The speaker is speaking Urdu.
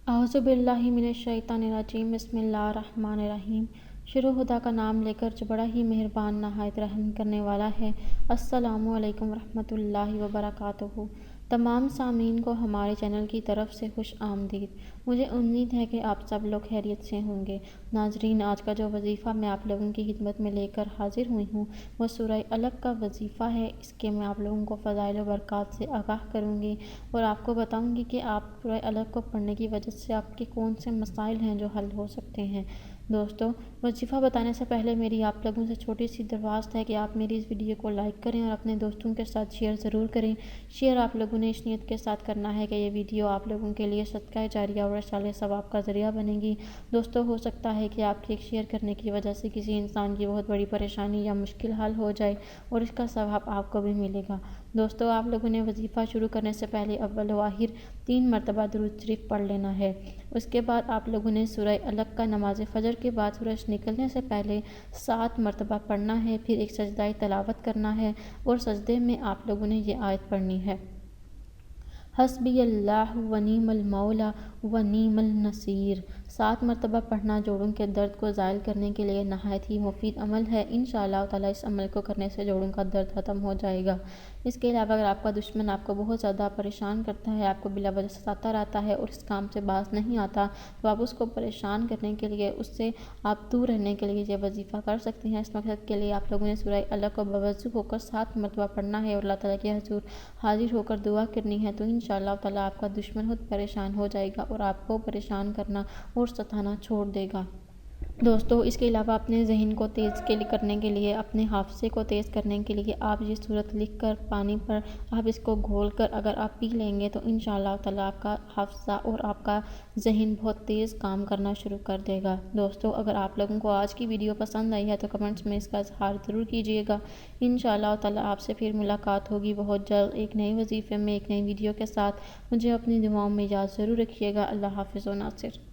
اعوذ باللہ من الشیطان الرجیم، بسم اللہ الرحمن الرحیم۔ شروع خدا کا نام لے کر جو بڑا ہی مہربان نہایت رحم کرنے والا ہے۔ السلام علیکم ورحمۃ اللہ وبرکاتہ۔ تمام سامعین کو ہمارے چینل کی طرف سے خوش آمدید۔ مجھے امید ہے کہ آپ سب لوگ خیریت سے ہوں گے۔ ناظرین، آج کا جو وظیفہ میں آپ لوگوں کی خدمت میں لے کر حاضر ہوئی ہوں وہ سورہ الق کا وظیفہ ہے۔ اس کے میں آپ لوگوں کو فضائل و برکات سے آگاہ کروں گی اور آپ کو بتاؤں گی کہ آپ سورہ الق کو پڑھنے کی وجہ سے آپ کے کون سے مسائل ہیں جو حل ہو سکتے ہیں۔ دوستو، وظیفہ بتانے سے پہلے میری آپ لوگوں سے چھوٹی سی درخواست ہے کہ آپ میری اس ویڈیو کو لائک کریں اور اپنے دوستوں کے ساتھ شیئر ضرور کریں۔ شیئر آپ لوگوں نے اس نیت کے ساتھ کرنا ہے کہ یہ ویڈیو آپ لوگوں کے لیے صدقہ جاریہ اور اصالِ ثواب کا ذریعہ بنے گی۔ دوستو، ہو سکتا ہے کہ آپ کے ایک شیئر کرنے کی وجہ سے کسی انسان کی بہت بڑی پریشانی یا مشکل حل ہو جائے اور اس کا ثواب آپ کو بھی ملے گا۔ دوستو، آپ لوگوں نے وظیفہ شروع کرنے سے پہلے اول و آخر 3 مرتبہ درود شریف پڑھ لینا ہے۔ اس کے بعد آپ لوگوں نے سورہ الق کا نماز فجر کے بعد سورج نکلنے سے پہلے 7 مرتبہ پڑھنا ہے، پھر ایک سجدہ تلاوت کرنا ہے اور سجدے میں آپ لوگوں نے یہ آیت پڑھنی ہے: حسبی اللہ ونعم المولا ونعم النصیر۔ 7 مرتبہ پڑھنا جوڑوں کے درد کو زائل کرنے کے لیے نہایت ہی مفید عمل ہے۔ انشاءاللہ تعالیٰ اس عمل کو کرنے سے جوڑوں کا درد ختم ہو جائے گا۔ اس کے علاوہ اگر آپ کا دشمن آپ کو بہت زیادہ پریشان کرتا ہے، آپ کو بلا وجہ ستاتا رہتا ہے اور اس کام سے باز نہیں آتا، تو آپ اس کو پریشان کرنے کے لیے، اس سے آپ دور رہنے کے لیے یہ وظیفہ کر سکتے ہیں۔ اس مقصد کے لیے آپ لوگوں نے سورہ الق کو باوضو ہو کر 7 مرتبہ پڑھنا ہے اور اللہ تعالیٰ کے حضور حاضر ہو کر دعا کرنی ہے، تو انشاءاللہ تعالیٰ آپ کا دشمن خود پریشان ہو جائے گا اور آپ کو پریشان کرنا اور ستانا چھوڑ دے گا۔ دوستو، اس کے علاوہ اپنے ذہن کو تیز کرنے کے لیے، اپنے حافظے کو تیز کرنے کے لیے آپ یہ سورت لکھ کر پانی پر آپ اس کو گھول کر اگر آپ پی لیں گے تو انشاءاللہ تعالیٰ آپ کا حافظہ اور آپ کا ذہن بہت تیز کام کرنا شروع کر دے گا۔ دوستو، اگر آپ لوگوں کو آج کی ویڈیو پسند آئی ہے تو کمنٹس میں اس کا اظہار ضرور کیجیے گا۔ انشاءاللہ تعالیٰ آپ سے پھر ملاقات ہوگی بہت جلد ایک نئے وظیفے میں، ایک نئی ویڈیو کے ساتھ۔ مجھے اپنی دعاؤں میں یاد ضرور رکھیے گا۔ اللہ حافظ و ناصر۔